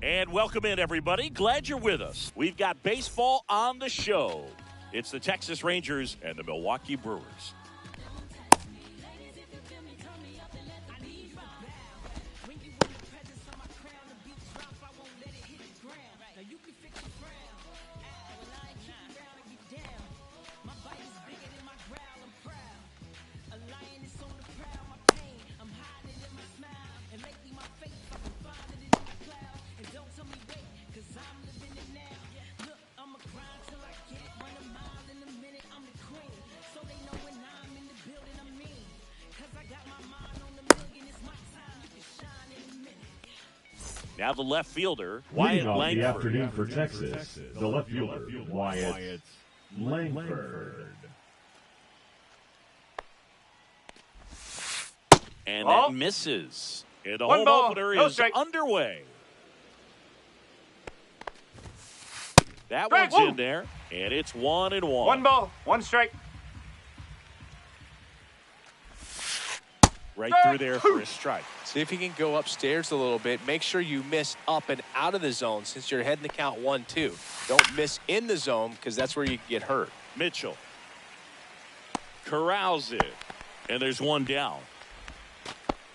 And welcome in, everybody. Glad you're with us. We've got baseball on the show. It's the Texas Rangers and the Milwaukee Brewers. Now the left fielder, Wyatt Langford. The afternoon for Texas, the left fielder, Wyatt Langford. And that misses. And the home opener is underway. That Strike. one's in there, and it's 1-1. 1 ball, 1 strike. Right through there for a strike. See if you can go upstairs a little bit. Make sure you miss up and out of the zone since you're heading to count 1-2. Don't miss in the zone because that's where you get hurt. Mitchell corrals it, and there's one down.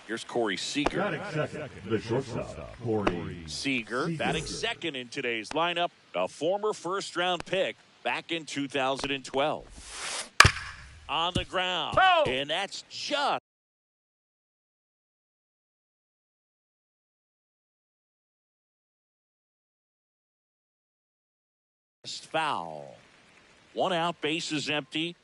Here's Corey Seager. Batting second, the shortstop, Corey Seager batting second in today's lineup, a former first-round pick back in 2012. On the ground, and that's just foul. 1 out, base is empty.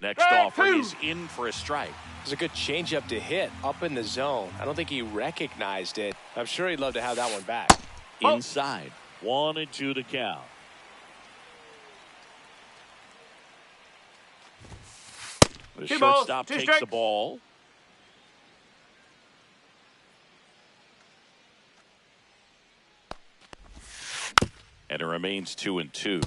Next offering is in for a strike. It was a good changeup to hit up in the zone. I don't think he recognized it. I'm sure he'd love to have that one back. Inside, 1-2 the count. The shortstop takes the ball. And it remains 2-2.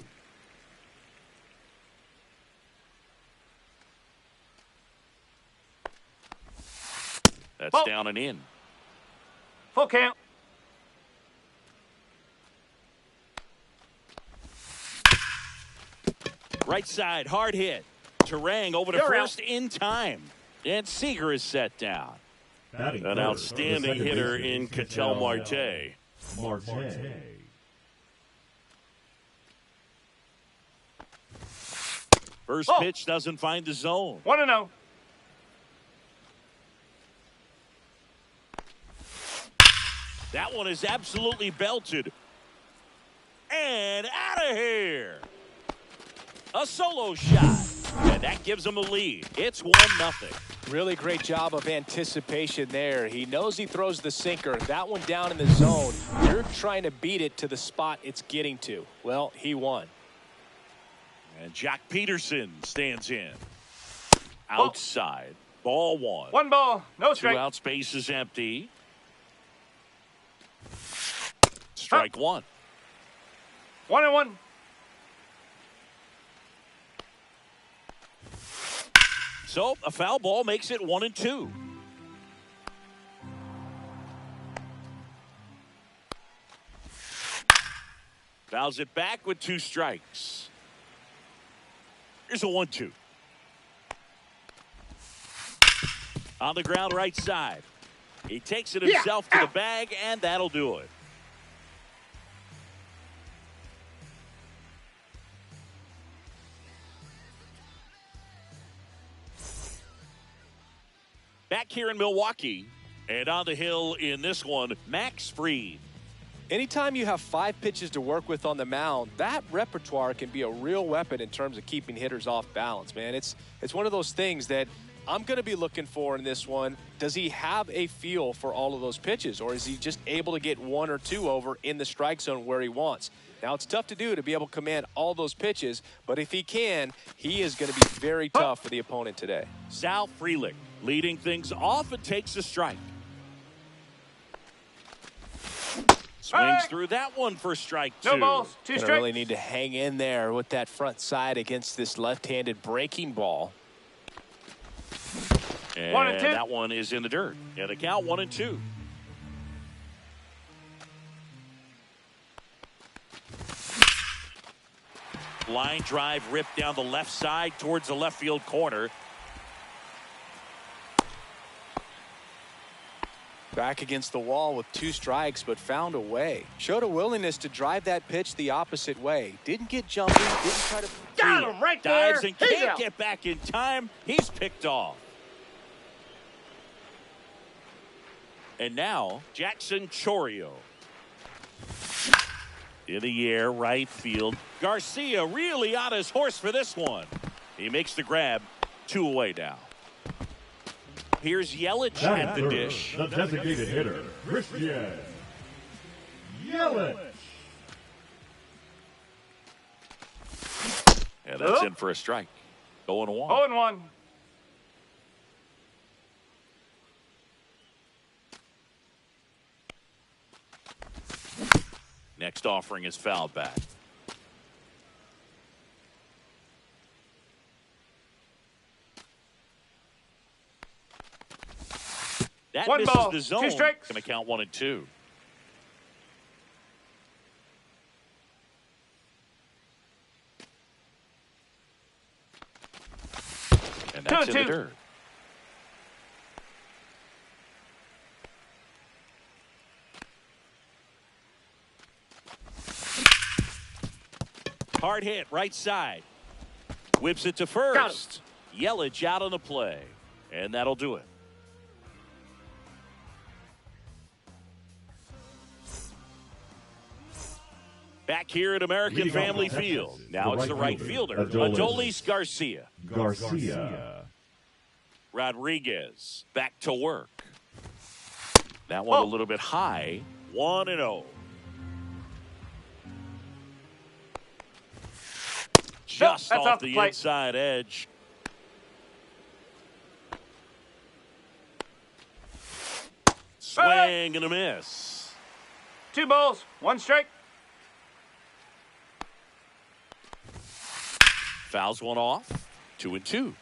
That's down and in. Full count. Right side, hard hit. Terang over to first in time. And Seager is set down. An outstanding hitter in Ketel Marte. First pitch doesn't find the zone. 1-0. That one is absolutely belted. And out of here. A solo shot. And that gives him a lead. It's 1-0. Really great job of anticipation there. He knows he throws the sinker. That one down in the zone. You're trying to beat it to the spot it's getting to. Well, he won. And Jack Peterson stands in. Outside. Ball 1. 1 ball, no strike. 2 outs, base is empty. Strike 1. 1-1. So a foul ball makes it 1-2. Fouls it back with 2 strikes. Here's a 1-2. On the ground, right side. He takes it himself to the bag, and that'll do it. Back here in Milwaukee, and on the hill in this one, Max Fried. Anytime you have 5 pitches to work with on the mound, that repertoire can be a real weapon in terms of keeping hitters off balance, man. It's one of those things that I'm going to be looking for in this one, does he have a feel for all of those pitches, or is he just able to get one or two over in the strike zone where he wants? Now, it's tough to do to be able to command all those pitches, but if he can, he is going to be very tough for the opponent today. Sal Frelick leading things off and takes a strike. Swings through that one for strike two. No balls. 2 Gonna strikes. really need to hang in there with that front side against this left-handed breaking ball. And 1 and 2. that one is in the dirt. Yeah, the count 1-2. Line drive ripped down the left side towards the left field corner. Back against the wall with 2 strikes, but found a way. Showed a willingness to drive that pitch the opposite way. Didn't get jumpy, didn't try to... Got him right there. Dives and He's can't out. get back in time. He's picked off. And now, Jackson Chourio. In the air, right field. Garcia really on his horse for this one. He makes the grab. 2 away now. Here's Yelich at the dish. The designated hitter, Christian Yelich. And that's in for a strike. 0-1. 0-1. Next offering is fouled back. That 1 misses ball, the 2 zone. strikes. Going to count 1 and 2. And that's in the 2-2. dirt. Hard hit, right side. Whips it to first. Yelich out on the play. And that'll do it. Back here at American Leading off Family for Field. Texas, Now the it's the right right fielder, fielder, Adolis Garcia. Garcia. Rodriguez back to work. That one a little bit high. 1-0. Just that's off off the the plate. inside edge. Swing and a miss. 2 balls. 1 strike. Fouls one off. 2-2.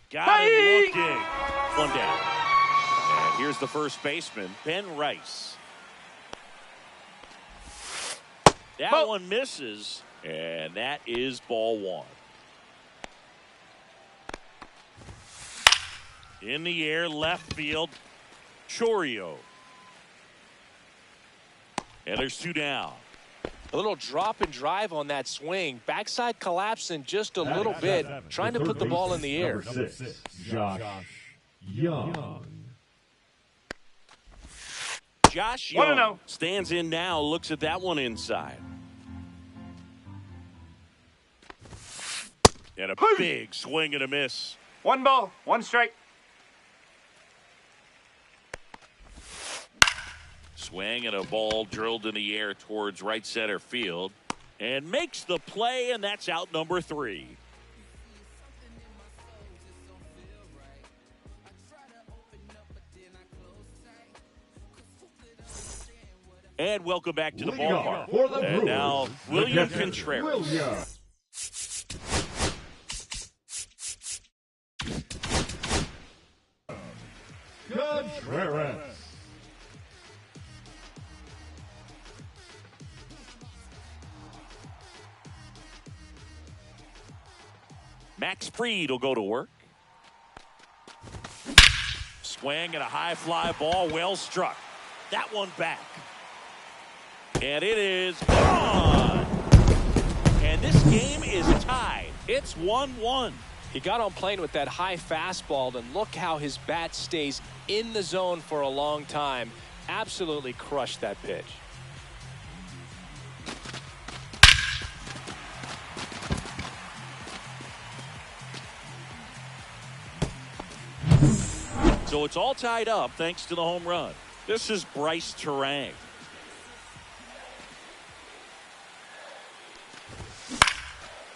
Got him looking. 1 down. And here's the first baseman, Ben Rice. That Ball. one misses, and that is ball 1. In the air, left field, Chourio. And there's 2 down. A little drop and drive on that swing. Backside collapsing just a little bit, trying to put the ball in the air. Number 6, Josh Young. Josh 1-0. Young stands in now, looks at that one inside. And a big swing and a miss. 1 ball. 1 strike. Swing and a ball drilled in the air towards right center field. And makes the play, and that's out number 3. And welcome back to the Leading off ballpark. for the And Brewers, now the William catcher, Contreras. William. Contreras. Max Fried will go to work. Swing and a high fly ball, well struck. That one back. And it is gone. And this game is tied. It's 1-1. He got on plane with that high fastball, and look how his bat stays in the zone for a long time. Absolutely crushed that pitch. So it's all tied up thanks to the home run. This is Bryce Terang.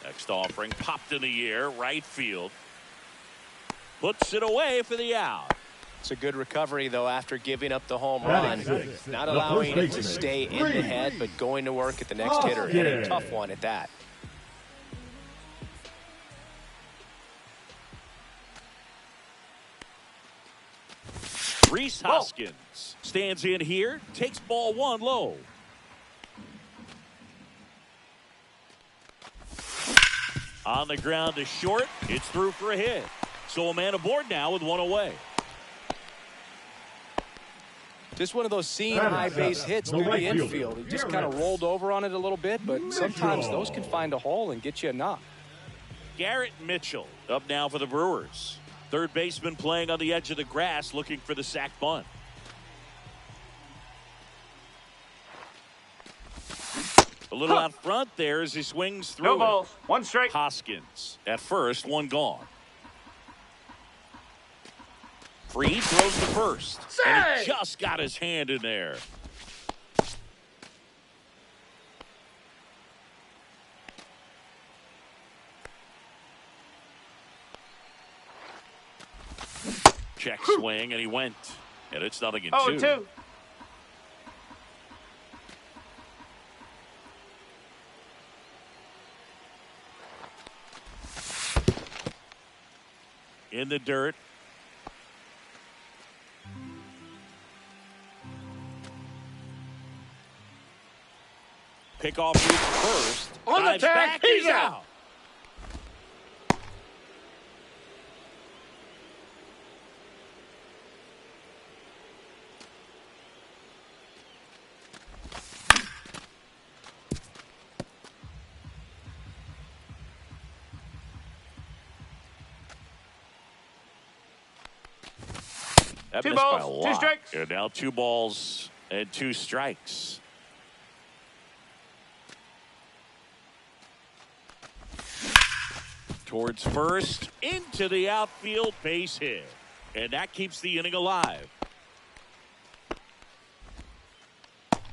Next offering popped in the air, right field. Puts it away for the out. It's a good recovery, though, after giving up the home run. Not allowing it to stay in the head, but going to work at the next hitter. And a tough one at that. Rhys Hoskins stands in here, takes ball one low. On the ground to short, it's through for a hit. So a man aboard now with one away. Just one of those seam high base hits through the infield. He just kind of rolled over on it a little bit, but sometimes those can find a hole and get you a knock. Garrett Mitchell up now for the Brewers. Third baseman playing on the edge of the grass looking for the sac bunt. A little out front there as he swings through. No balls. One strike. Hoskins at first, one gone. Fried throws to first. And he just got his hand in there. Check swing, and he went. And it's 0-2. 0-2. In the dirt. Pick off route first. On the tag, he's out. That Two missed by a balls, lot. 2 strikes. And now 2 balls and 2 strikes. Towards first, into the outfield, base hit. And that keeps the inning alive.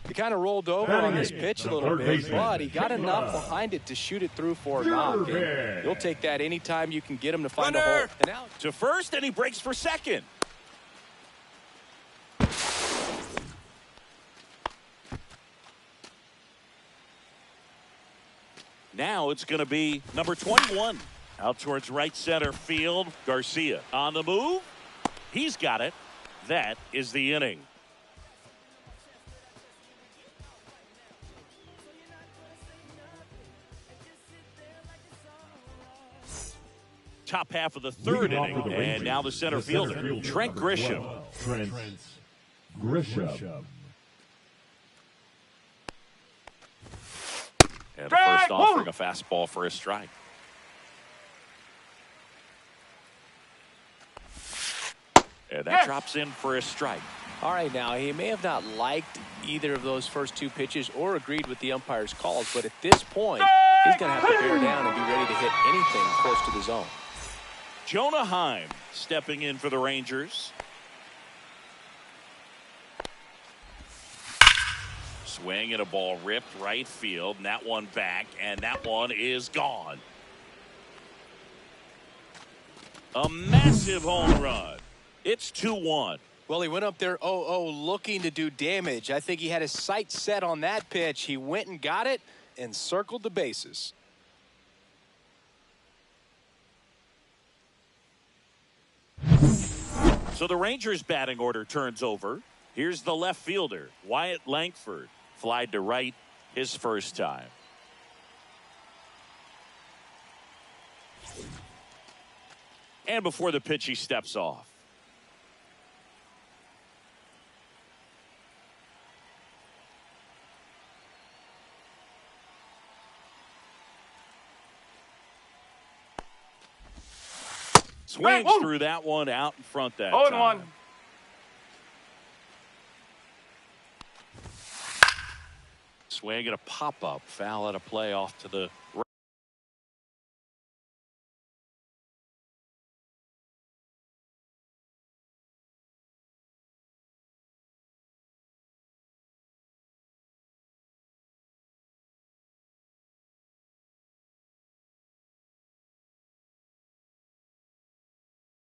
He kind of rolled over on this pitch a little bit, but he got enough behind it to shoot it through for a knock. And you'll take that anytime you can get him to find a hole. And out. To first, and he breaks for second. Now it's going to be number 21. Out towards right center field. Garcia on the move. He's got it. That is the inning. Top half of the third inning. And now the center fielder, Trent Grisham. Trent Grisham. And the first offering a fastball for a strike. And that drops in for a strike. All right, now, he may have not liked either of those first 2 pitches or agreed with the umpire's calls, but at this point, he's going to have to bear down and be ready to hit anything close to the zone. Jonah Heim stepping in for the Rangers. Swing and a ball ripped right field, and that one back, and that one is gone. A massive home run. It's 2-1. Well, he went up there 0-0 looking to do damage. I think he had his sights set on that pitch. He went and got it and circled the bases. So the Rangers batting order turns over. Here's the left fielder, Wyatt Langford. Flied to right his first time. And before the pitch, he steps off. Swings through that one out in front that time. 0-1. Swing and a pop-up. Foul at a play off to the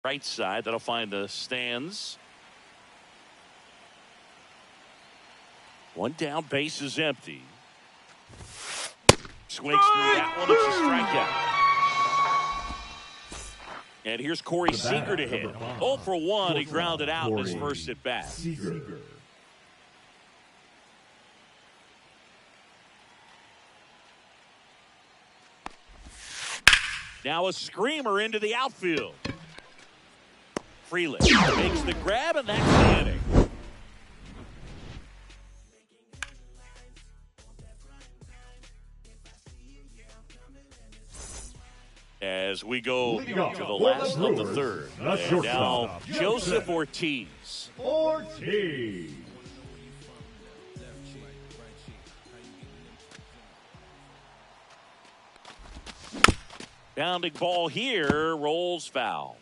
Right side, that'll find the stands. One down, base is empty. Swings through that one. It's a strikeout. And here's Corey Seager to hit. 0 for 1. He grounded out in his first at bat. Seager. Now a screamer into the outfield. Frelick makes the grab, and that's the inning. As we go to the last of the third. And now Joseph Ortiz. Bounding ball here, rolls foul.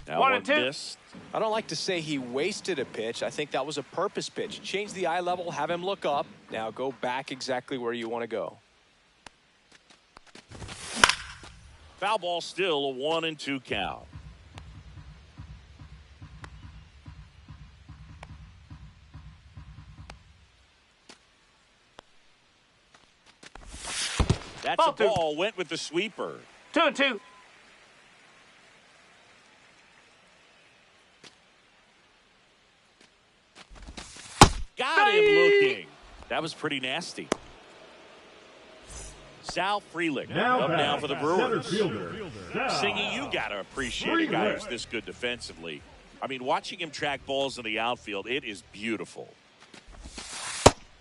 That 1 one and 2. missed. I don't like to say he wasted a pitch. I think that was a purpose pitch. Change the eye level, have him look up. Now go back exactly where you want to go. Foul ball, still a 1-2 count. That's a ball. Went with the sweeper. 2 and 2. Got him looking. That was pretty nasty. Sal Frelick up now for the Brewers. Singy, you got to appreciate a guy who's this good defensively. I mean, watching him track balls in the outfield, it is beautiful.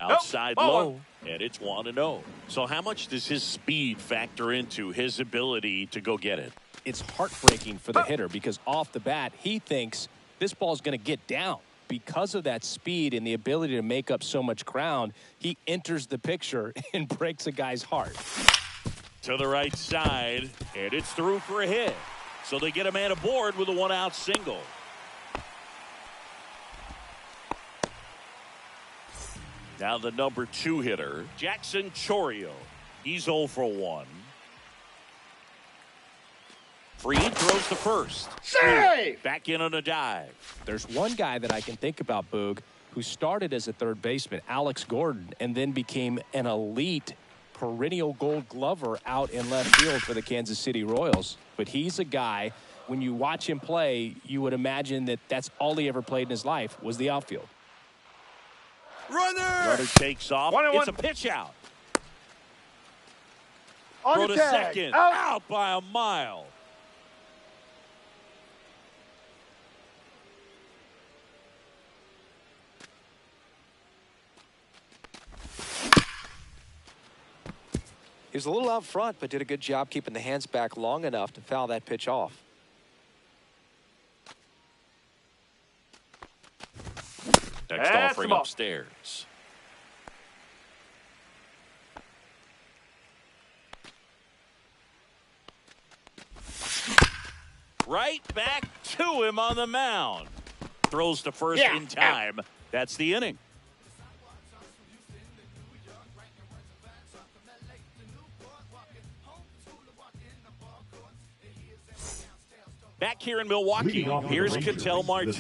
Outside low, and it's 1-0. So how much does his speed factor into his ability to go get it? It's heartbreaking for the hitter because off the bat, he thinks this ball's going to get down. Because of that speed and the ability to make up so much ground, he enters the picture and breaks a guy's heart. To the right side, and it's through for a hit. So they get a man aboard with a 1-out single. Now the number 2 hitter, Jackson Chourio. He's 0 for 1. Fried throws the first. Save! Back in on a dive. There's one guy that I can think about, Boog, who started as a third baseman, Alex Gordon, and then became an elite perennial Gold Glover out in left field for the Kansas City Royals. But he's a guy, when you watch him play, you would imagine that that's all he ever played in his life was the outfield. Runner takes off. 1-1. It's a pitch out. On Throw the to tag. second. Out. Out by a mile. He was a little out front, but did a good job keeping the hands back long enough to foul that pitch off. Next That's offering the ball. upstairs. Right back to him on the mound. Throws to first in time. That's the inning. Back here in Milwaukee, here's Ketel Marte.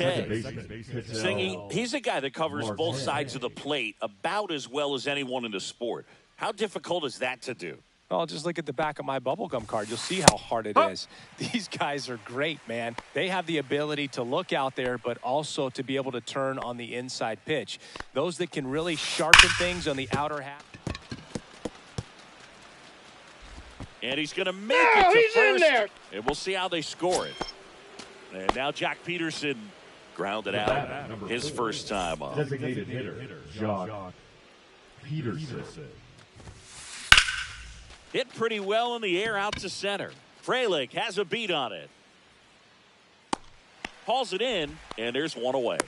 Singing, he's a guy that covers both sides of the plate about as well as anyone in the sport. How difficult is that to do? Well, just look at the back of my bubblegum card. You'll see how hard it is. These guys are great, man. They have the ability to look out there, but also to be able to turn on the inside pitch. Those that can really sharpen things on the outer half. And he's going to make it to he's first. in there. And we'll see how they score it. And now Jack Peterson grounded out his first time up. Designated hitter, Jock Peterson. Hit pretty well in the air out to center. Frelick has a beat on it. Hauls it in, and there's one away.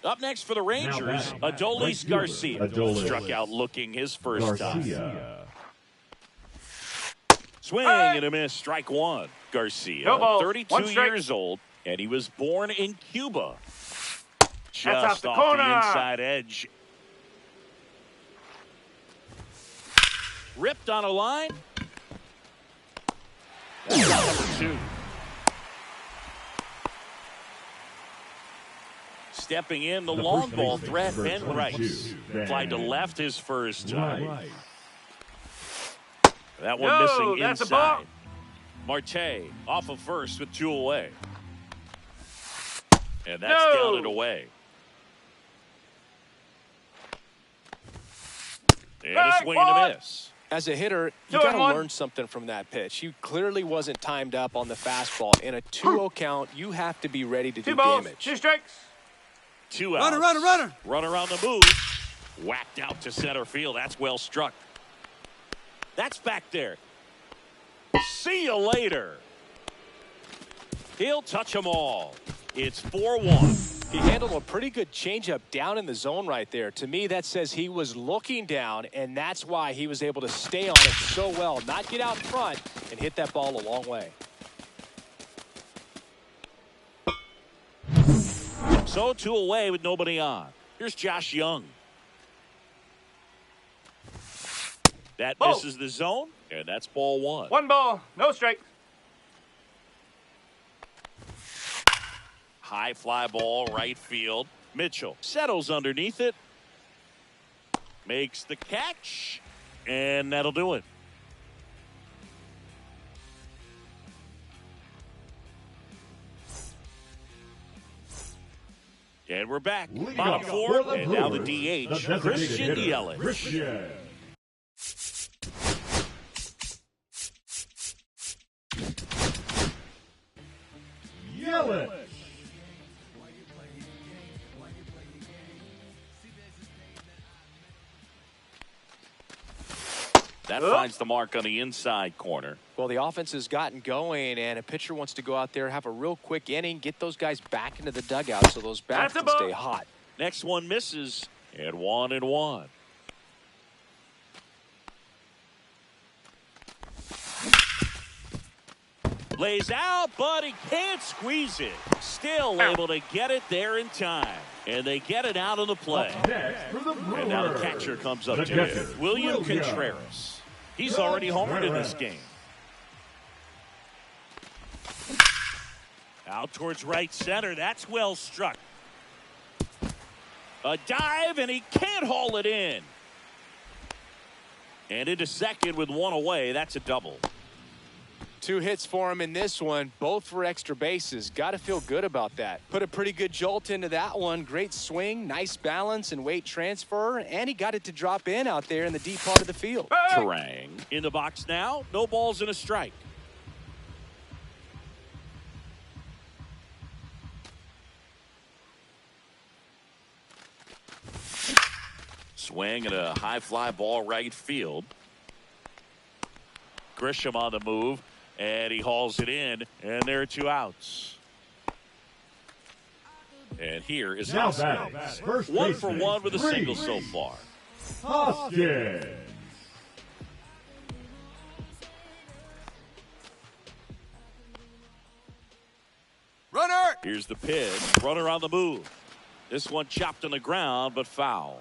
Up next for the Rangers, Adolis Garcia. Struck out looking his first time. Swing and a miss, strike one. Garcia, No ball. 32 One strike. years old, and he was born in Cuba. Just off the off corner. the inside edge. Ripped on a line. That's number 2. Stepping in, the long ball threat, Ben Rice. Fly to left his first time. That one No, missing that's a ball. inside. Marte off of first with 2 away. And that's No. down and away. And a swing and a miss. As a hitter, you 2 got and to 1. learn something from that pitch. He clearly wasn't timed up on the fastball. In a 2-0 count, you have to be ready to 2 do balls, damage. 2 strikes. 2 outs. Runner. Runner on the move. Whacked out to center field. That's well struck. That's back there. See you later. He'll touch them all. It's 4-1. He handled a pretty good changeup down in the zone right there. To me, that says he was looking down, and that's why he was able to stay on it so well, not get out in front, and hit that ball a long way. So 2 away with nobody on. Here's Josh Young. That Ball. misses the zone, and that's ball 1. 1 ball, no strikes. High fly ball, right field. Mitchell settles underneath it. Makes the catch, and that'll do it. And we're back. Leading Bottom off 4, for the and now the Brewers, DH, designated Christian hitter, Yelich. Christian. Yelich. That finds the mark on the inside corner. Well, the offense has gotten going, and a pitcher wants to go out there, have a real quick inning, get those guys back into the dugout so those bats That's a can ball. stay hot. Next one misses, and 1-1. Lays out, but he can't squeeze it. Still able to get it there in time. And they get it out of the play. Next for the Brewers. And now the catcher comes up The to catcher, it. William Contreras. He's already homered in this game. Out towards right center. That's well struck. A dive, and he can't haul it in. And into second with 1 away. That's a double. 2 hits for him in this one, both for extra bases. Got to feel good about that. Put a pretty good jolt into that one. Great swing, nice balance and weight transfer, and he got it to drop in out there in the deep part of the field. Terang in the box now. No balls and a strike. Swing and a high fly ball right field. Grisham on the move, and he hauls it in, and there are 2 outs. And here is Now Hoskins. batting, first 1 for baseman, 1 with a single Reese so far. Hoskins. Runner. Here's the pitch. Runner on the move. This one chopped on the ground, but foul.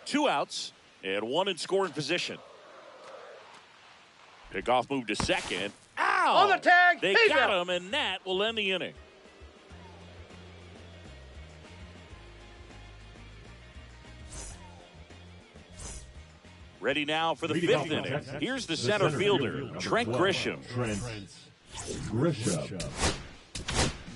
2 outs and 1 in scoring position. Pickoff move to second. Ow! On the tag. They He's got out. him, and that will end the inning. Ready now for the Leading 5th off inning. Texas, Here's the center fielder, number Trent 12, Grisham. Trent Grisham.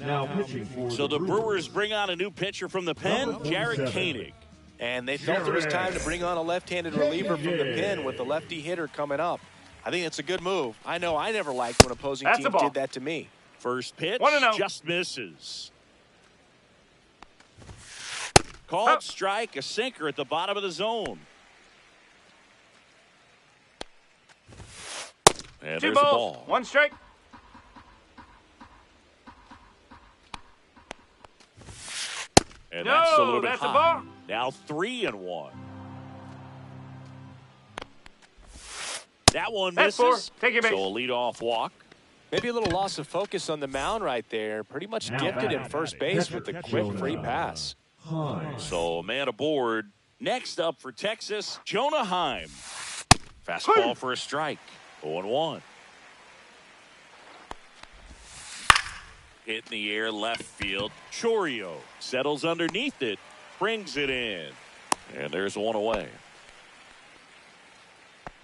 Now pitching for So the Brewers bring on a new pitcher from the pen, Number Jared 47. Koenig. And they felt it was time to bring on a left-handed reliever from the pen with the lefty hitter coming up. I think it's a good move. I know I never liked when opposing That's a teams ball. did that to me. First pitch 1-0. just misses. Called Up. strike, a sinker at the bottom of the zone. And 2 there's the balls, ball. 1 strike. And No, that's a little bit that's a high. ball. Now 3-1. That one That's misses. 4. Take your base. So a leadoff walk. Maybe a little loss of focus on the mound right there. Pretty much gifted at first base with a quick free pass. So a man aboard. Next up for Texas, Jonah Heim. Fastball for a strike. 0-1. Hit in the air, left field. Chourio settles underneath it, brings it in. And there's one away.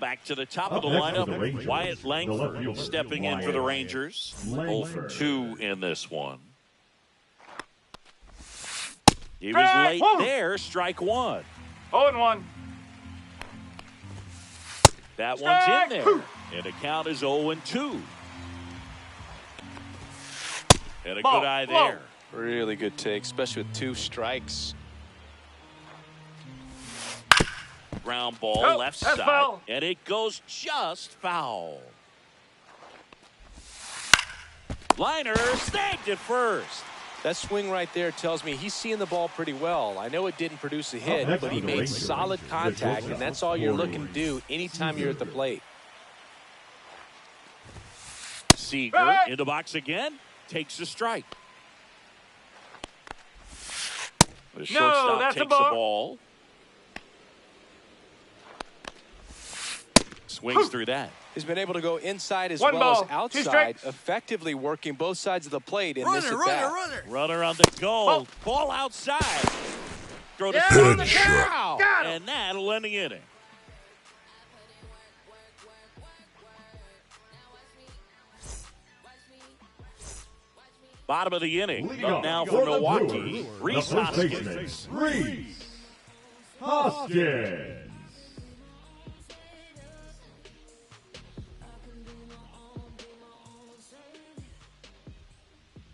Back to the top of the lineup, Wyatt Langford stepping in for the Rangers. 0 for 2 in this one. He was late there, strike 1. 0-1. That one's in there. And the count is 0-2. And a good eye there. Really good take, especially with 2 strikes. Ground ball, left side. Foul. And it goes just foul. Liner snagged it first. That swing right there tells me he's seeing the ball pretty well. I know it didn't produce a hit, but he made solid contact, and that's all you're looking to do anytime you're at the plate. Seager in the box again. Takes the strike. The shortstop takes the ball. Swings through that. He's been able to go inside as well as outside, effectively working both sides of the plate in this at-bat. Runner on the goal. Ball outside. Throw to the cow. And that'll end the inning. Bottom of the inning. Up now for Milwaukee. Rhys Hoskins. Rhys Hoskins.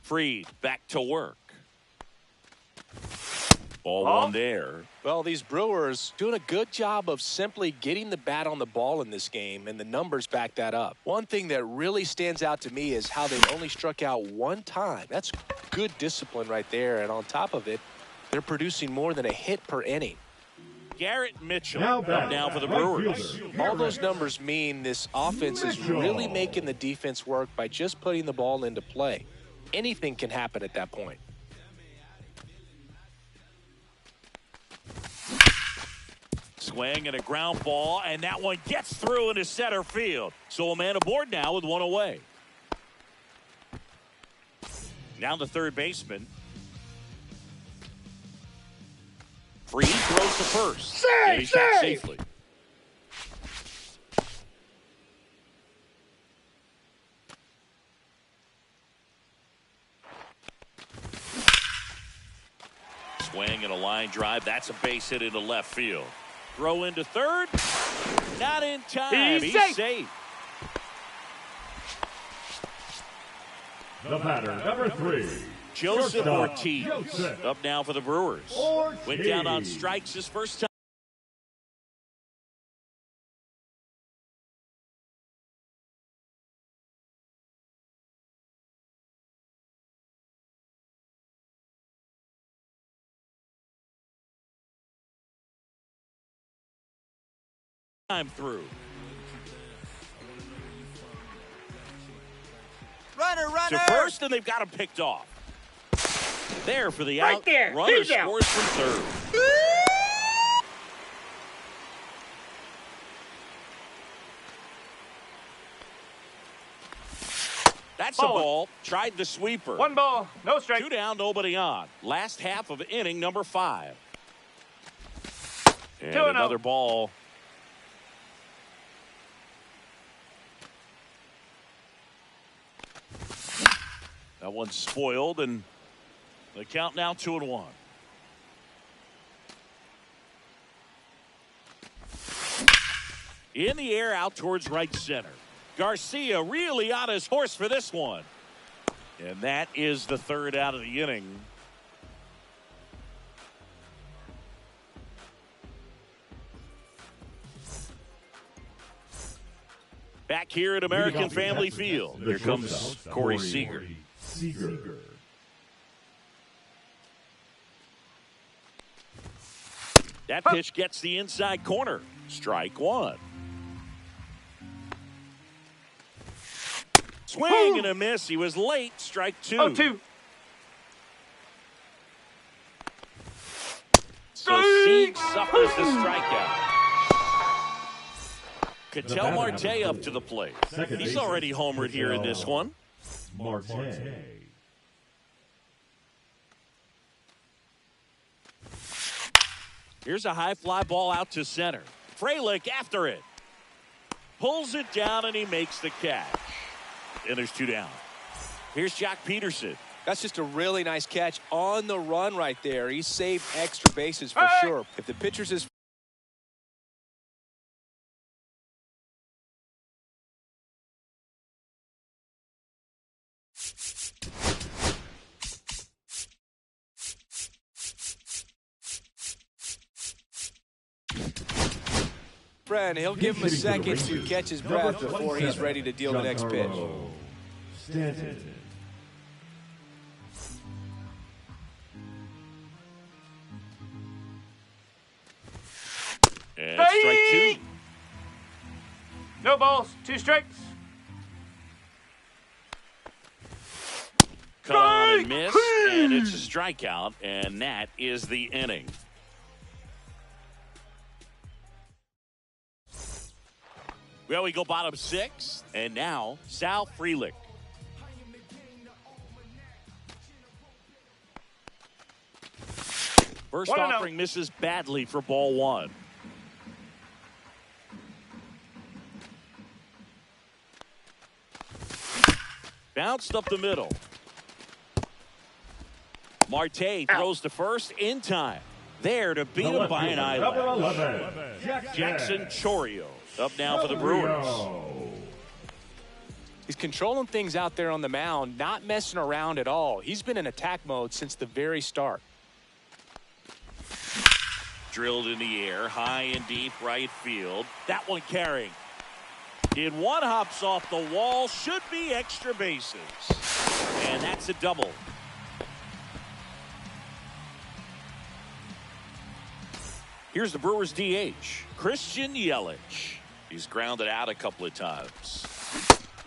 Fried back to work. Ball one there. Well, these Brewers doing a good job of simply getting the bat on the ball in this game, and the numbers back that up. One thing that really stands out to me is how they've only struck out 1 time. That's good discipline right there, and on top of it, they're producing more than a hit per inning. Garrett Mitchell now for the Brewers. All those numbers mean this offense is really making the defense work by just putting the ball into play. Anything can happen at that point. Swing and a ground ball, and that one gets through into center field. So a man aboard now with 1 away. Now the third baseman. Fried throws to first. And he's back safely. Swing and a line drive. That's a base hit into left field. Throw into third. Not in time. He's safe. The batter, number 3. Joseph Ortiz up now for the Brewers. Went down on strikes his first time through. Runner. To first, and they've got him picked off. There for the out. There. Runner scores from third. That's a ball. Tried the sweeper. 1 ball, no strike. 2 down, nobody on. Last half of inning number 5. And another ball. That one's spoiled, and the count now 2-1. In the air, out towards right center. Garcia really on his horse for this one. And that is the third out of the inning. Back here at American Family Field, here comes Corey Seager. That pitch gets the inside corner. Strike 1. Swing and a miss. He was late. Strike 2. 0-2. So Sieg suffers the strikeout. Ketel Marte up to the plate. He's already homered here in this one. Marte. Here's a high fly ball out to center. Frelick after it. Pulls it down and he makes the catch. And there's 2 down. Here's Jock Peterson. That's just a really nice catch on the run right there. He saved extra bases for sure. If the pitcher's his friend, he'll give him a second to catch his breath before he's ready to deal the next pitch. Stanton. And strike 2. No balls. 2 strikes. Cut on and miss. And it's a strikeout. And that is the inning. Well, we go bottom 6. And now, Sal Frelick. First offering misses badly for ball 1. Bounced up the middle. Marte throws to first in time. There to beat him by an eyelash. Jackson Chourio up now for the Brewers. He's controlling things out there on the mound, not messing around at all. He's been in attack mode since the very start. Drilled in the air, high and deep right field. That one carrying. In one hops off the wall, should be extra bases. And that's a double. Here's the Brewers DH, Christian Yelich. He's grounded out a couple of times.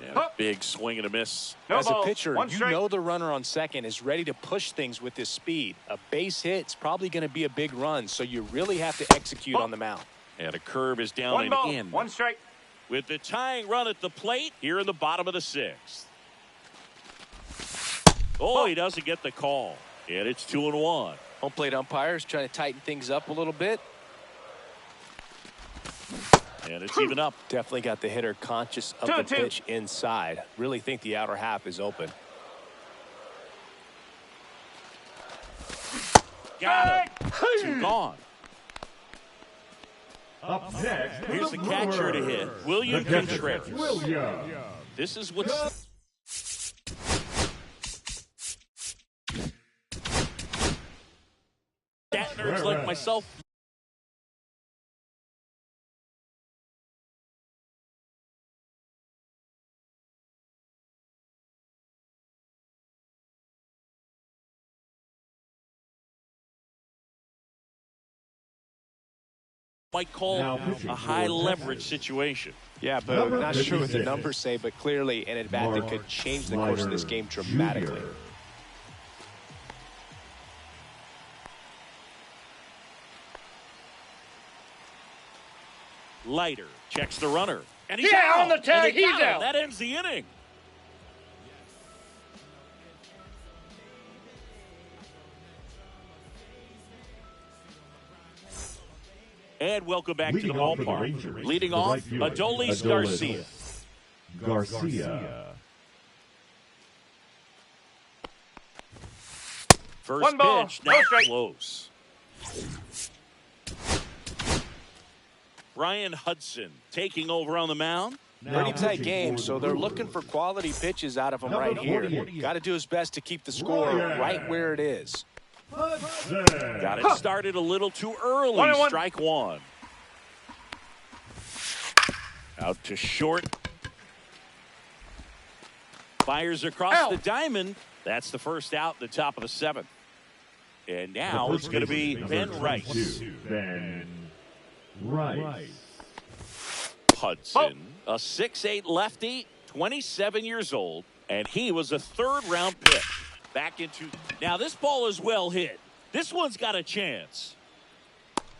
And a big swing and a miss. As a pitcher, you know the runner on second is ready to push things with his speed. A base hit's probably going to be a big run, so you really have to execute on the mound. And a curve is down and in. 1 strike. With the tying run at the plate here in the bottom of the 6th. Oh, he doesn't get the call. And it's 2-1. Home plate umpires trying to tighten things up a little bit. And it's even up. Definitely got the hitter conscious of the pitch inside. Really think the outer half is open. Got him. 2 gone. Up next, here's the catcher to hit, William Contreras. This is what's... Stat nerds like myself. Might call a high leverage situation. Yeah, but I'm not sure what the numbers say, but clearly an at-bat that could change the course of this game dramatically. Leiter checks the runner. And he's out. On the tag, he's out. That ends the inning. And welcome back to the ballpark. Leading off, Adolis Garcia. First pitch, not close. Brian Hudson taking over on the mound. Pretty tight game, so they're looking for quality pitches out of him right here. Got to do his best to keep the score right where it is. Got it started a little too early. Strike 1. Out to short. Fires across the diamond. That's the first out in the top of the 7th. And now it's going to be Ben Rice. Hudson, a 6'8 lefty, 27 years old, and he was a third-round pick back into. Now, this ball is well hit. This one's got a chance.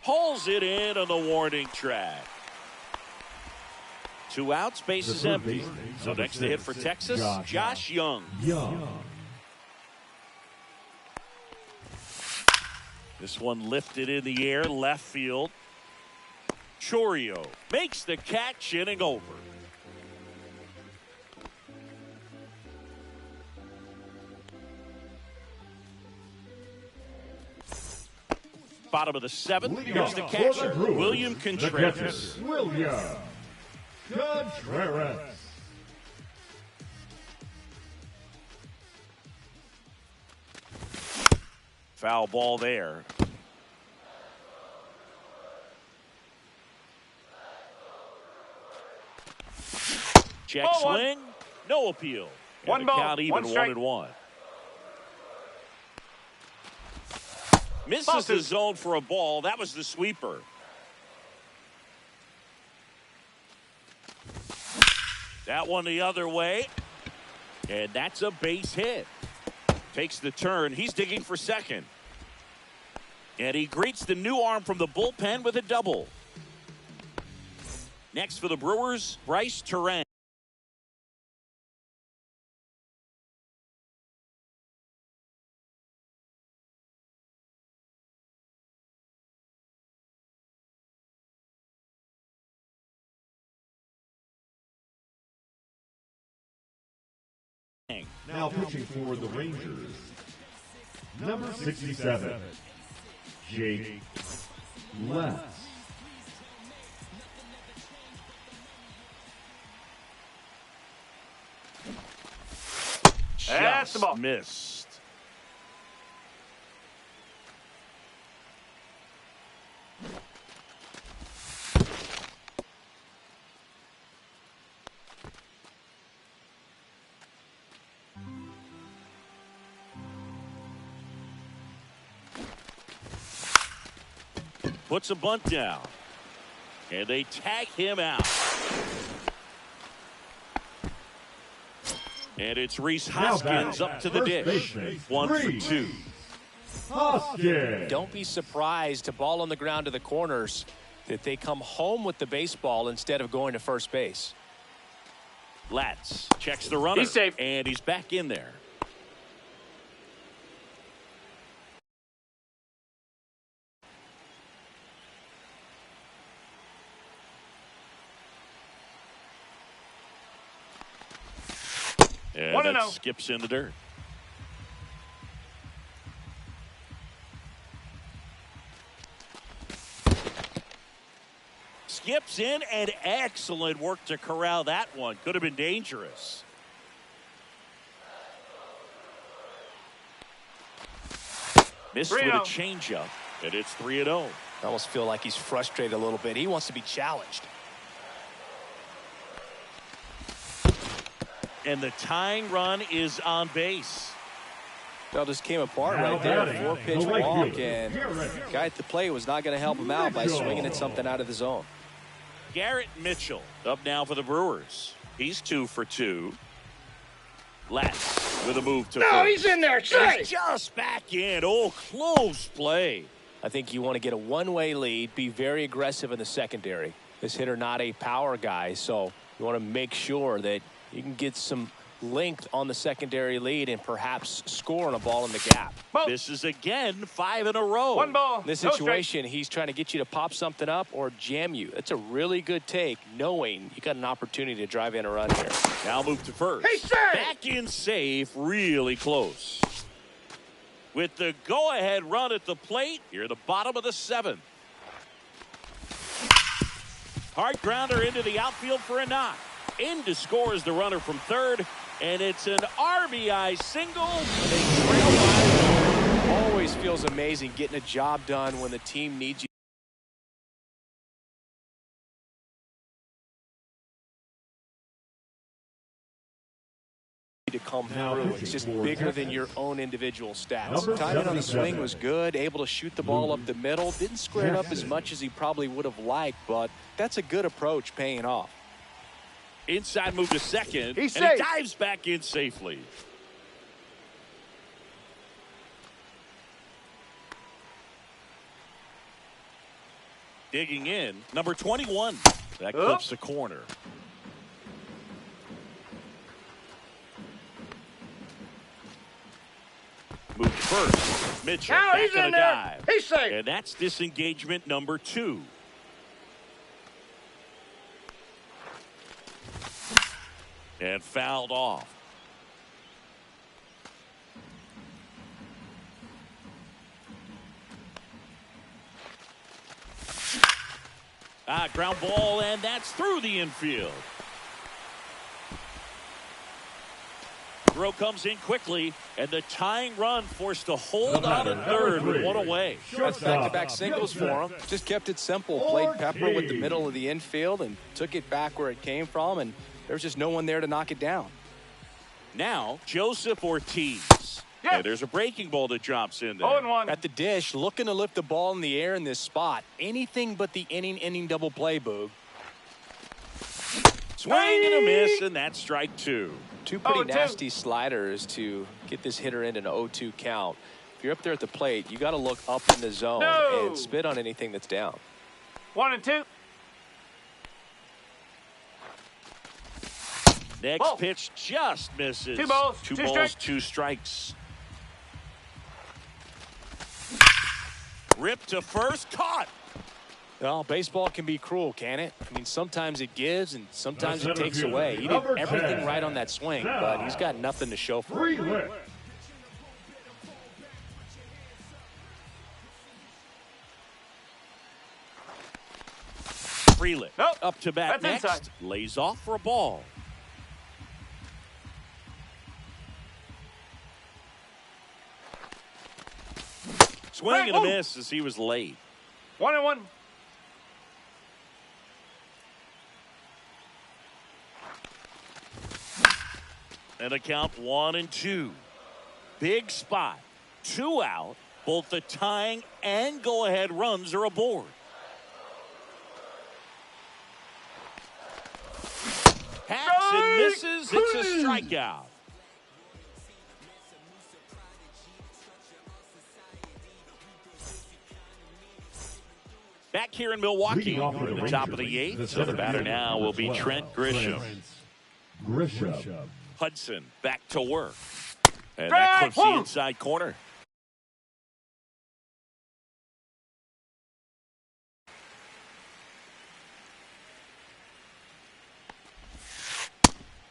Hauls it in on the warning track. 2 outs, base is empty. So next to hit for Texas, Josh Young. This one lifted in the air, left field. Chourio makes the catch, inning over. Bottom of the 7th, here's the catcher, William Contreras. William Contreras. Foul ball there. Check swing, no appeal. One ball, count even, 1-1. Misses the zone for a ball. That was the sweeper. That one the other way. And that's a base hit. Takes the turn. He's digging for second. And he greets the new arm from the bullpen with a double. Next for the Brewers, Bryce Terang. Now pitching for the Rangers, number 67, Jake Letts. That's the ball. Missed. Puts a bunt down. And they tag him out. And it's Rhys Hoskins up to the dish. 1 for 2. Hoskins. Don't be surprised, to ball on the ground to the corners, that they come home with the baseball instead of going to first base. Latz checks the runner. He's safe. And he's back in there. And that skips in the dirt. Skips in, and excellent work to corral that one. Could have been dangerous. Missed with a changeup, and it's 3-0. I almost feel like he's frustrated a little bit. He wants to be challenged. And the tying run is on base. Well, just came apart right there. 4-pitch walk, and the guy at the plate was not going to help him out by swinging at something out of the zone. Garrett Mitchell up now for the Brewers. He's 2 for 2. Latz with a move to first. He's in there. He's just back in. Oh, close play. I think you want to get a one-way lead, be very aggressive in the secondary. This hitter not a power guy, so you want to make sure that you can get some length on the secondary lead and perhaps score on a ball in the gap. This is again 5 in a row. 1 ball. In this situation, he's trying to get you to pop something up or jam you. That's a really good take, knowing you got an opportunity to drive in a run here. Now move to first. He's safe. Back in safe, really close. With the go-ahead run at the plate, here at the bottom of the 7th. Hard grounder into the outfield for a knock. In to score is the runner from third, and it's an RBI single. They trail by. Always feels amazing getting a job done when the team needs you to come through. It's just bigger than your own individual stats. Timing on the swing was good, able to shoot the ball up the middle. Didn't square it up as much as he probably would have liked, but that's a good approach, paying off. Inside move to second. He's and he safe. dives back in safely. Digging in, number 21. That clips the corner. Move first. Mitchell Now back he's on in a there. dive. He's safe. And that's disengagement number 2. And fouled off. Ground ball, and that's through the infield. Throw comes in quickly, and the tying run forced to hold on at third with one away. That's back-to-back singles for him. Just kept it simple. Played Pepper with the middle of the infield and took it back where it came from, and there was just no one there to knock it down. Now, Joseph Ortiz. Yes. And there's a breaking ball that drops in there. 0-1. At the dish, looking to lift the ball in the air in this spot. Anything but the inning double play, Boog. Swing and a miss, and that's strike 2. Two pretty 0-2. nasty sliders to get this hitter in an 0-2 count. If you're up there at the plate, you got to look up in the zone No. and spit on anything that's down. 1-2. Next Ball. pitch just misses. 2 balls, Two 2 balls, strikes. 2 strikes. Ripped to first, caught. Well, baseball can be cruel, can it? I mean, sometimes it gives and sometimes it takes away. He did Number everything 10. right on that swing, but he's got nothing to show for it. Frelick. Frelick Nope. up to bat That's next. inside. Lays off for a ball. Swing and a Ooh. miss as he was late. 1-1. And a count 1-2. Big spot. 2 out. Both the tying and go-ahead runs are aboard. Hacks and misses. It's a strikeout. Back here in Milwaukee, Leading off for in the top of the 8th. So the batter now will be Trent Grisham. Grisham. Hudson back to work. And Strike that clips the one. inside corner.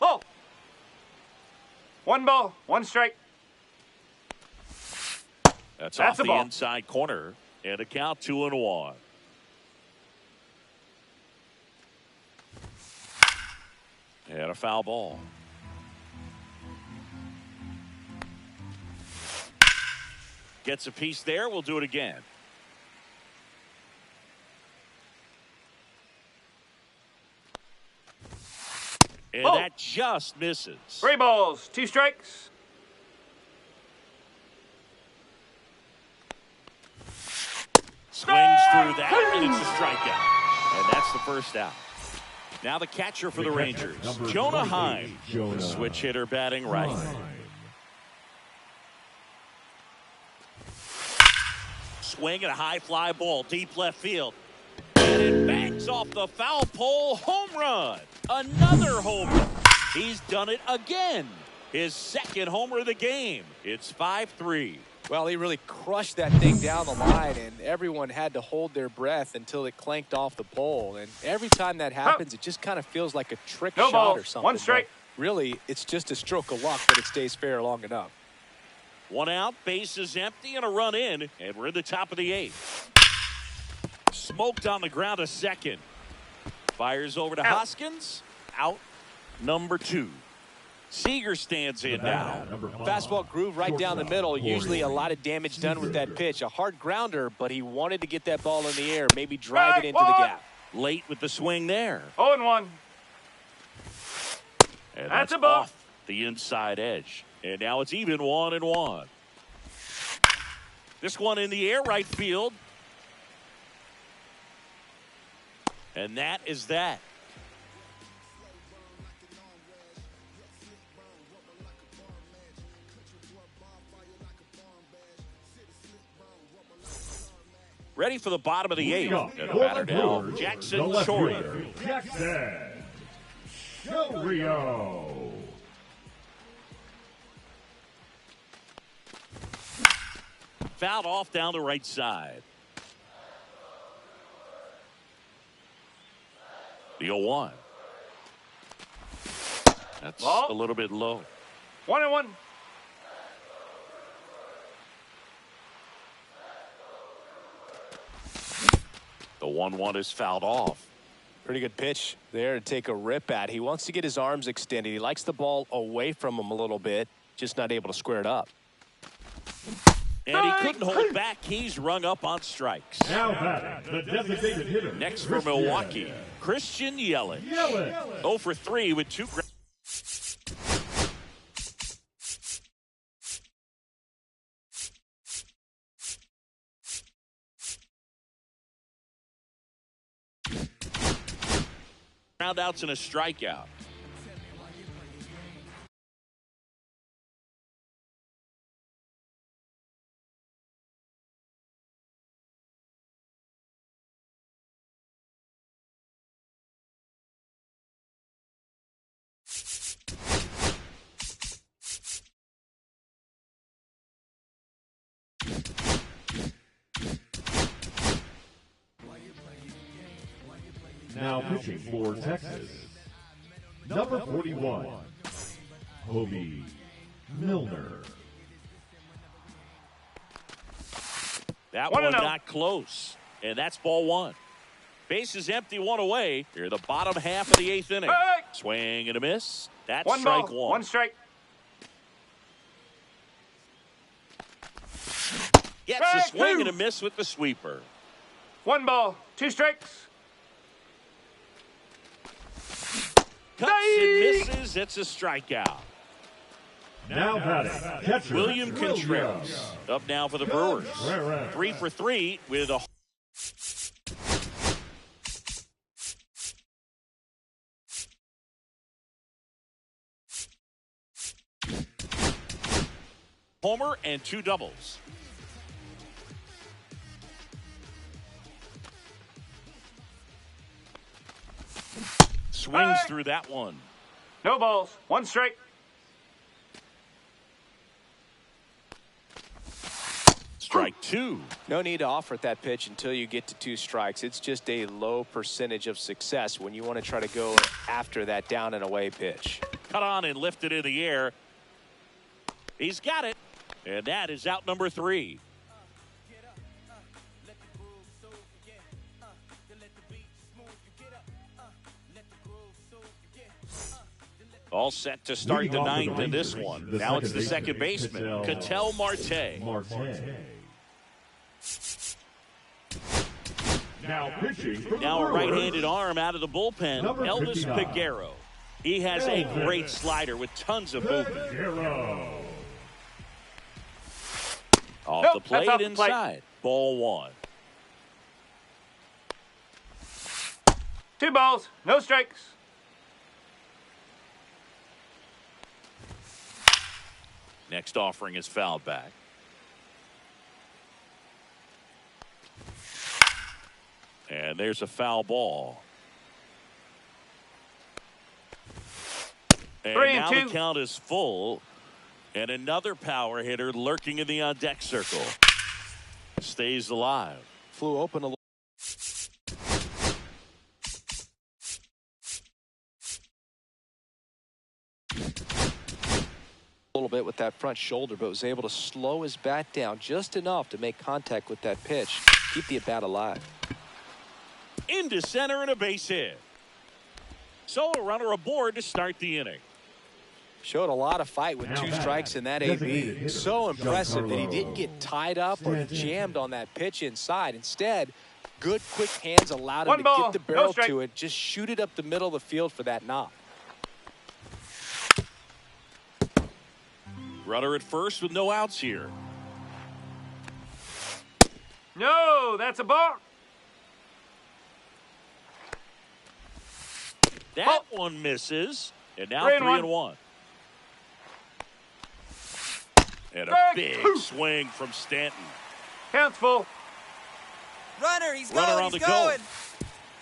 Ball. 1 ball, 1 strike. That's That's off a the ball. inside corner. And a count 2-1. And a foul ball. Gets a piece there. We'll do it again. And Oh. that just misses. 3 balls, 2 strikes. Swings through that, and it's a strikeout. And that's the first out. Now the catcher for the Rangers, Number Jonah 28, Heim. Jonah Switch hitter batting right. Heim. Swing and a high fly ball deep left field. And it bangs off the foul pole. Home run. Another home run. He's done it again. His second homer of the game. It's 5-3. Well, he really crushed that thing down the line, and everyone had to hold their breath until it clanked off the pole. And every time that happens, it just kind of feels like a trick No shot balls, or something. 1 strike. But really, it's just a stroke of luck that it stays fair long enough. 1 out, bases empty, and a run in, and we're in the top of the 8th. Smoked on the ground a second. Fires over to Out. Hoskins. Out number 2. Seager stands in now. Number 5. Fastball groove right down the middle. Shortstop, Usually a Corey lot of damage done with that Seager. pitch. A hard grounder, but he wanted to get that ball in the air, maybe drive it Strike into the one. gap. Late with the swing there. 0-1. And That's a ball. off the inside edge. And now it's even 1-1. This one in the air, right field. And that is that. Ready for the bottom of the eighth. Up And the for batter the now, Brewers, Jackson the left Chourio. fielder, Jackson Chourio. Fouled off down the right side. The 0-1. That's Ball. a little bit low. 1-1. The 1-1 is fouled off. Pretty good pitch there to take a rip at. He wants to get his arms extended. He likes the ball away from him a little bit, just not able to square it up. And he couldn't hold back. He's rung up on strikes. Now batting, the designated hitter. Next for Milwaukee, Christian Yelich. 0 for 3 with 2 ground. Groundouts and a strikeout. Now pitching for Texas, number 41, Hobie Milner. That 1-0. one not close. And that's ball 1. Bases empty, 1 away. Here, the bottom half of the 8th inning. Hey! Swing and a miss. That's 1 strike ball, 1. 1 strike. Gets a Strike swing 2. and a miss with the sweeper. 1 ball, 2 strikes. Cuts and misses. It's a strikeout. Now batting, catcher William Contreras up now for the Brewers. Contreras. 3 for 3 with a homer and 2 doubles. Swings Hey! through that one. No balls, 1 strike. Strike 2. No need to offer at that pitch until you get to 2 strikes. It's just a low percentage of success when you want to try to go after that down and away pitch. Cut on and lifted in the air. He's got it. And that is out number 3. All set to start Leading the off for 9th in this Rangers, one. the Now it's second the second baseman, baseman, Ketel Marte. Now pitching for the Now a Brewers, right-handed arm out of the bullpen, Number Elvis 59. Peguero. He has a Elvis. great slider with tons of movement. Peguero. Off Nope, the plate, that's off the plate. inside. Ball 1. 2 balls, no strikes. Next offering is fouled back. And there's a foul ball. And 3 and now 2. the count is full. And another power hitter lurking in the on-deck circle. Stays alive. Flew open a little. Bit with that front shoulder, but was able to slow his bat down just enough to make contact with that pitch, keep the at-bat alive. Into center and a base hit. So a runner aboard to start the inning. Showed a lot of fight with 2 strikes in that Designated AB. hitter, So impressive that he Giancarlo didn't get tied up or Stanton. jammed on that pitch inside. Instead, good quick hands allowed him 1 to ball, get the no barrel strike. to it, just shoot it up the middle of the field for that knock. Runner at first with no outs here. No, that's a ball. That one misses. And now 3 3 and and 1. And a Strike big 2. swing from Stanton. Count's full. Runner, he's Runner going, on he's the going. go.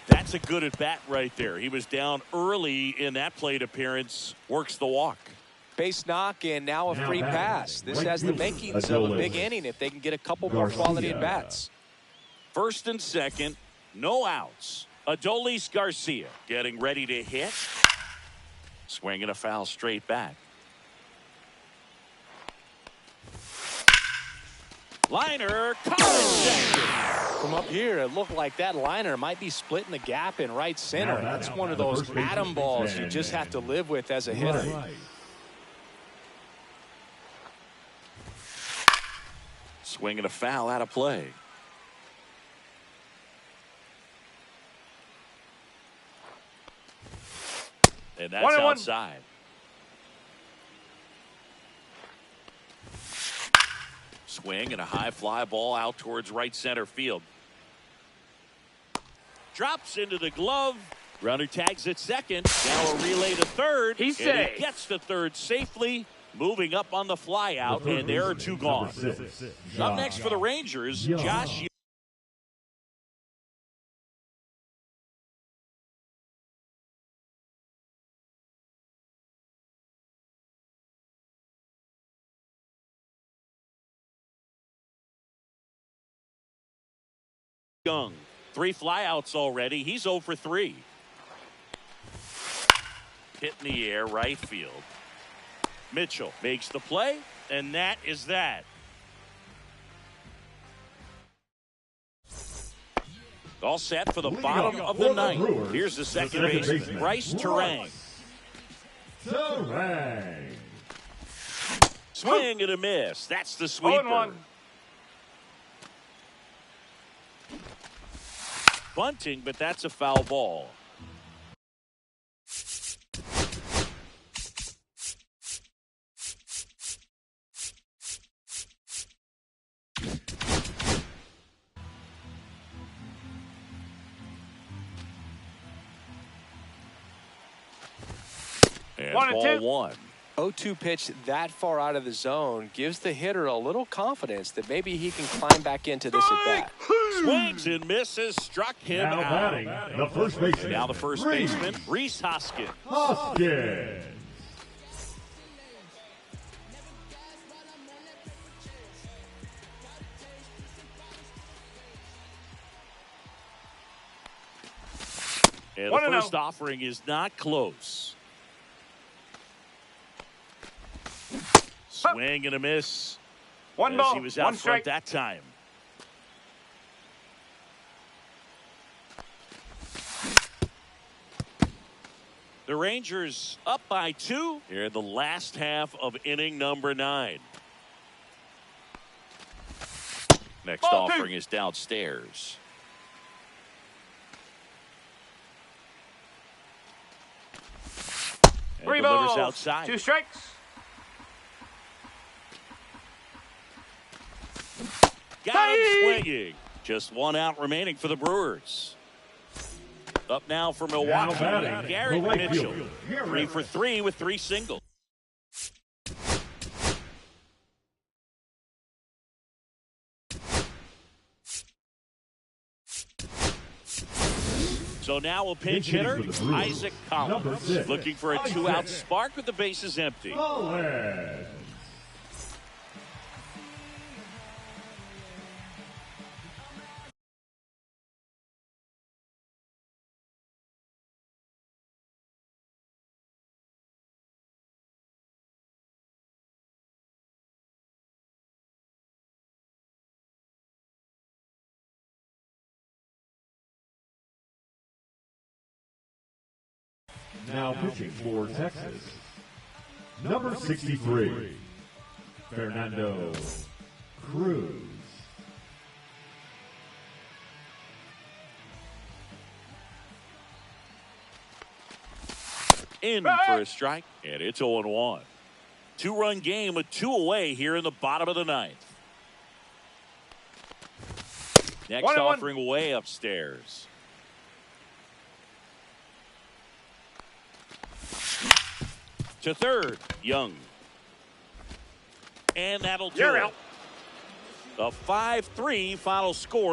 That's a good at bat right there. He was down early in that plate appearance. Works the walk. Base knock and now a free pass. This has the makings of a big inning if they can get a couple more quality at bats. First and second, no outs. Adolis Garcia getting ready to hit. Swinging a foul straight back. Liner caught it. From up here, it looked like that liner might be splitting the gap in right center. That's one of those atom balls you just have to live with as a hitter. Swinging a foul out of play. And that's outside. Swing and a high fly ball out towards right center field. Drops into the glove. Runner tags at second. Now a relay to third. He's and safe. he gets to third safely. Moving up on the fly out, and there are two gone. Up next for the Rangers, Josh. Young. 3 flyouts already. He's 0 for 3. Hit in the air, right field. Mitchell makes the play, and that is that. All set for the bottom of the ninth. Here's the second baseman, Bryce Turang. Swing and a miss. That's the sweeper. 0-1. Bunting, but that's a foul ball. And 1-2. ball 1. 0-2 pitch that far out of the zone gives the hitter a little confidence that maybe he can climb back into this at bat. Swings and misses, struck him Now out. batting, the first baseman. Now the first baseman, Rhys Hoskins. Hoskins. And the 1-0. first offering is not close. Swing and a miss. One As ball, he was out one front strike. that time. The Rangers up by 2 here in the last half of inning number 9. Next Ball 2. offering is downstairs. And 3 delivers balls, outside. 2 strikes. Got him swinging. Just 1 out remaining for the Brewers. Up now for Milwaukee, batting, Garrett the right Mitchell. fielder, 3 for 3 with 3 singles. So now a pinch hitter, Hitting for the Brewers, Isaac number Collins, 6, looking for a Isaac 2-out spark with the bases empty. Collins. Now pitching for Texas, number 63, Fernando Cruz. In for a strike, and it's 0-1. 2-run game with 2 away here in the bottom of the 9th. Next 1-1. offering way upstairs. To third, Young. And that'll do You're it. out. A 5-3 final score.